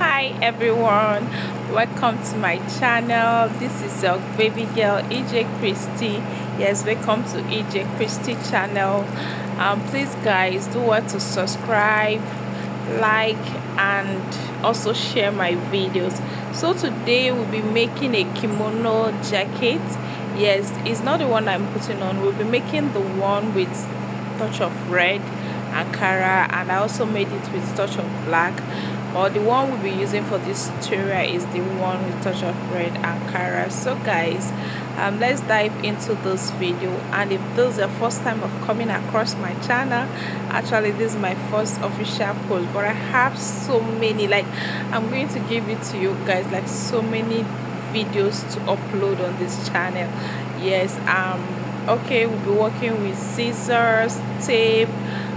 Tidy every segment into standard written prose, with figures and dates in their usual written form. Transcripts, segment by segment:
Hi everyone, welcome to my channel. This is your baby girl EJ Christie. Yes, welcome to EJ Christie channel. Please guys, do want to subscribe, like, and also share my videos. So today we'll be making a kimono jacket. Yes, it's not the one I'm putting on. We'll be making the one with touch of red Ankara, and I also made it with touch of black, but the one we'll be using for this tutorial is the one with touch of red Ankara. So guys, let's dive into this video. And if this is the first time of coming across my channel, actually this is my first official post, but I have so many, like I'm going to give it to you guys, like so many videos to upload on this channel. Yes, okay, we'll be working with scissors, tape,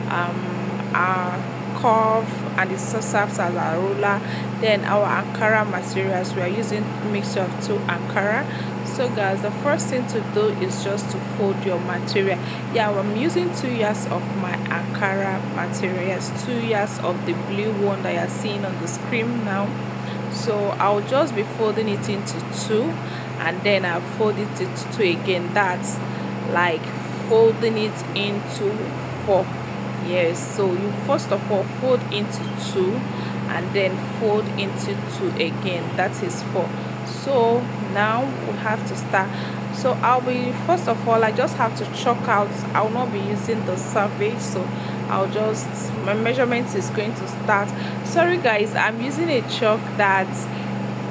our curve, and the surface as a ruler. Then our Ankara materials, we are using a mixture of two Ankara. So guys, the first thing to do is just to fold your material. Yeah, I'm using 2 yards of my Ankara materials, 2 yards of the blue one that you're seeing on the screen now. So I'll just be folding it into 2, and then I'll fold it into 2 again. That's like folding it into 4. Yes, so you first of all fold into 2 and then fold into 2 again. That is 4. So now we have to start. So I'll be, first of all, I just have to chalk out. I will not be using the surface, so I'll just, my measurement is going to start. Sorry guys, I'm using a chalk that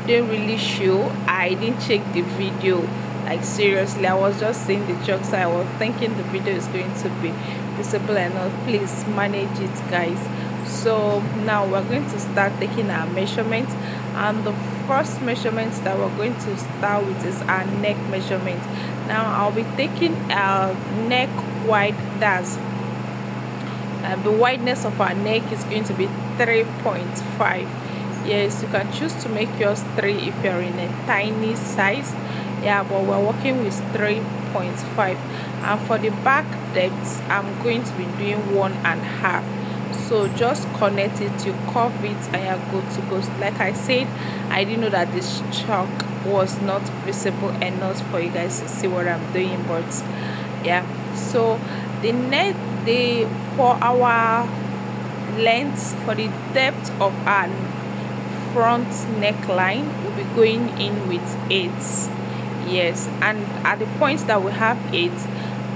didn't really show. I didn't check the video, like seriously, I was just seeing the chalk, so I was thinking the video is going to be visible enough. Please manage it guys. So now we're going to start taking our measurements, and the first measurement that we're going to start with is our neck measurement. Now I'll be taking our neck wide, that's the wideness of our neck is going to be 3.5. Yes, you can choose to make yours 3 if you're in a tiny size. Yeah, but we're working with 3.5. And for the back depth, I'm going to be doing 1.5. So just connect it, you curve it, and you're good to go. Like I said, I didn't know that this chalk was not visible enough for you guys to see what I'm doing, but yeah. So the net, the for our length, for the depth of our front neckline, we'll be going in with 8. Yes, and at the points that we have 8,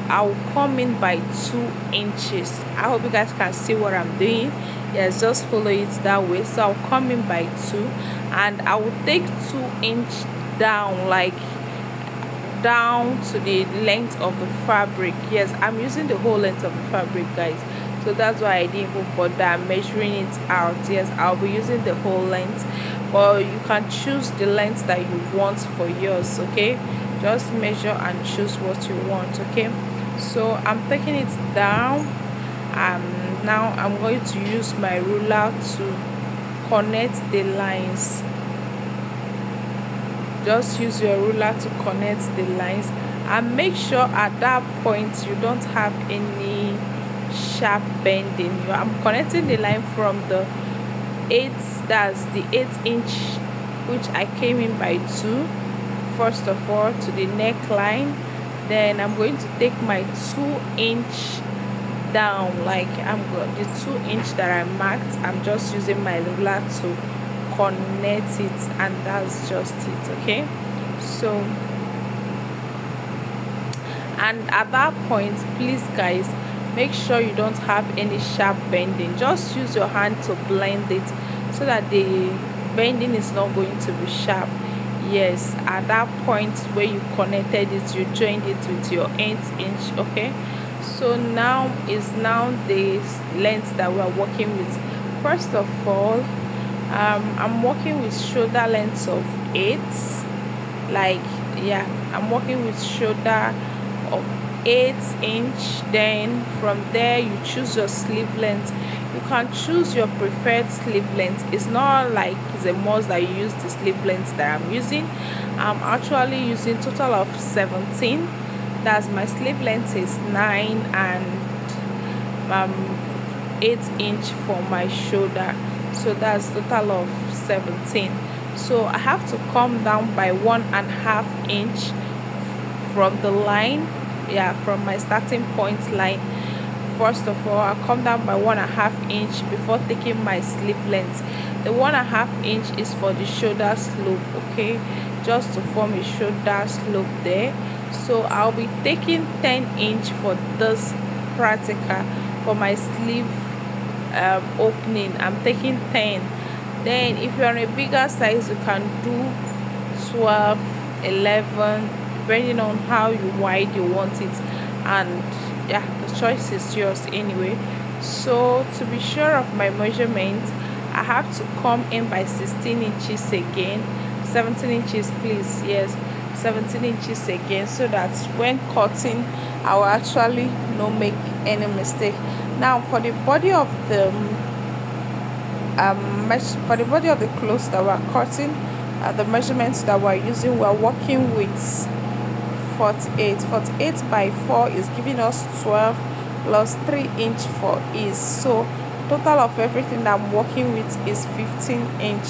I'll come in by 2 inches. I hope you guys can see what I'm doing. Yes, just follow it that way. So I'll come in by 2, and I will take 2 inch down, like down to the length of the fabric. Yes, I'm using the whole length of the fabric guys, so that's why I didn't even bother measuring it out. Yes, I'll be using the whole length, but you can choose the length that you want for yours. Okay, just measure and choose what you want. Okay, so I'm taking it down. Now I'm going to use my ruler to connect the lines. Just use your ruler to connect the lines, and make sure at that point you don't have any sharp bending. I'm connecting the line from the 8, that's the 8-inch, which I came in by 2 first of all, to the neckline. Then I'm going to take my 2-inch down, like I'm going the 2-inch that I marked, I'm just using my ruler to connect it, and that's just it. Okay, so, and at that point, please guys, make sure you don't have any sharp bending. Just use your hand to blend it so that the bending is not going to be sharp. Yes, at that point where you connected it, you joined it with your 8-inch. Okay, so now is now the length that we are working with. First of all, I'm working with shoulder length of 8. Like, yeah, I'm working with shoulder of 8-inch. Then from there you choose your sleeve length. You can choose your preferred sleeve length. It's not like it's a must that you use the sleeve length that I'm using. I'm actually using total of 17. That's my sleeve length is 9, and 8-inch for my shoulder. so that's total of 17. So I have to come down by 1.5 inch from the line, yeah, from my starting point line. First of all, I'll come down by 1.5 inch before taking my sleeve length. The 1.5 inch is for the shoulder slope, okay, just to form a shoulder slope there. So I'll be taking 10 inch for this practical. For my sleeve opening, I'm taking 10. Then if you're on a bigger size, you can do 12, 11, depending on how wide you want it. And yeah, the choice is yours anyway. So to be sure of my measurement, I have to come in by 16 inches again, 17 inches please, yes, 17 inches again, so that when cutting I will actually not make any mistake. Now for the body of the for the body of the clothes that we're cutting, the measurements that we're using, we're working with 48 by 4 is giving us 12 plus 3 inch for ease. So total of everything that I'm working with is 15 inch.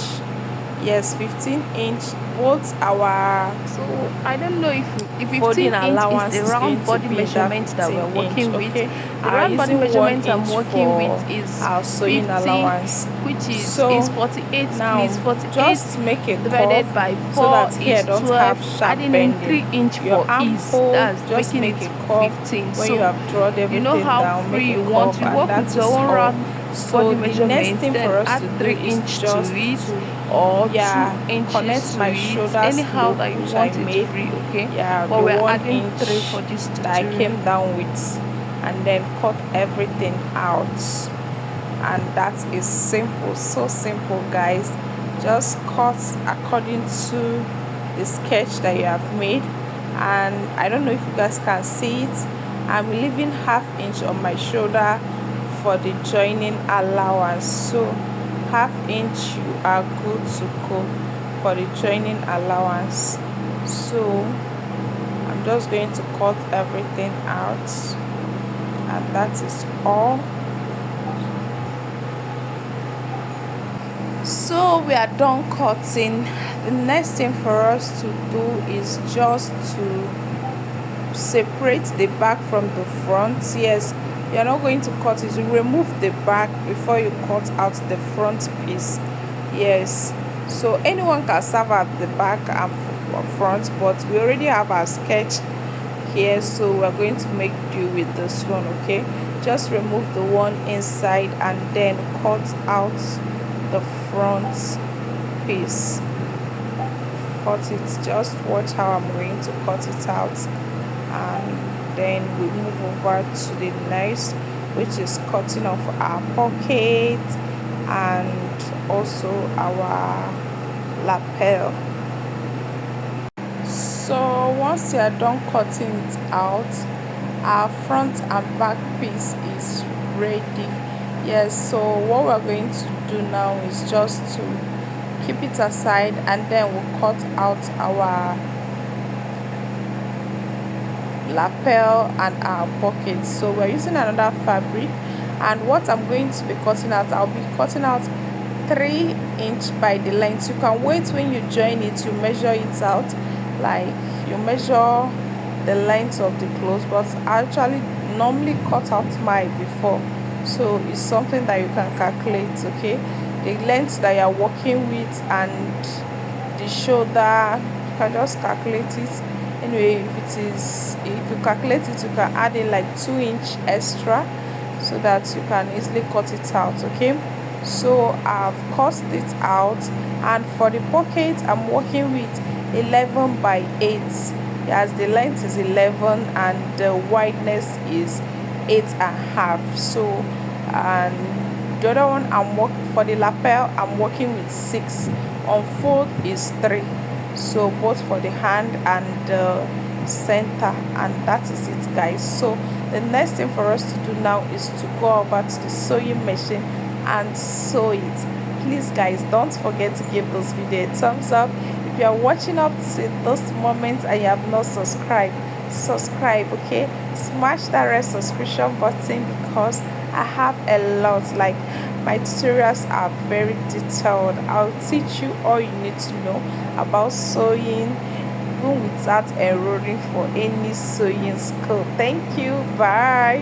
Yes, 15 inch. Both our, so I don't know if 15 folding inch allowance is the is going round to body be measurement that we're 15 working inch, with. okay. The round body measurement I'm working for with is our sewing 50, allowance, which so is 48. now Please, 48 just make a divided curve by so 4 that here is don't 12, have sharp adding in bending. 3 inch Your for ease, armhole, that's just making make it a curve 15. when So you have drawn everything you know how down, free make you a want curve, to and work that with is your own all. round So body the next measurement, thing then for us add to do 3 is inch to just it to, or yeah, 2 inches connect to my it, shoulder anyhow slope that you which I want it made, free, okay? yeah, But the we're one adding inch 3 for this that I tutorial. came down with, and then cut everything out. And that is simple, so simple guys. Just cut according to the sketch that you have made. And I don't know if you guys can see it, I'm leaving 1/2 inch on my shoulder for the joining allowance. So 1/2 inch you are good to go for the joining allowance. So I'm just going to cut everything out, and that is all. So we are done cutting. The next thing for us to do is just to separate the back from the front. Yes, you're not going to cut it, you remove the back before you cut out the front piece. Yes, so anyone can serve at the back and front, but we already have our sketch here, so we're going to make do with this one, okay. Just remove the one inside and then cut out the front piece. Cut it, just watch how I'm going to cut it out, and then we move over to the next, which is cutting off our pocket and also our lapel. So once you are done cutting it out, our front and back piece is ready. Yes, so what we're going to do now is just to keep it aside, and then we'll cut out our lapel and our pocket. So we're using another fabric, and what I'm going to be cutting out, I'll be cutting out 3 inch by the length. You can wait, when you join it you measure it out, like you measure the length of the clothes, but I actually normally cut out mine before, so it's something that you can calculate, okay. The length that you're working with and the shoulder, you can just calculate it. Anyway, if you calculate it, you can add in like 2 inch extra so that you can easily cut it out, okay. So I've cut it out, and for the pocket I'm working with 11 by 8. Yes, the length is 11 and the wideness is 8.5. So, and the other one I'm working for the lapel, I'm working with 6. On fold is 3. So both for the hand and the center, and that is it guys. So the next thing for us to do now is to go over to the sewing machine and sew it. Please guys, don't forget to give this video a thumbs up. If you are watching up to this moment and you have not subscribed, subscribe, okay. Smash that red subscription button, because I have a lot, like My tutorials are very detailed. I'll teach you all you need to know about sewing even without enrolling for any sewing school. Thank you. Bye.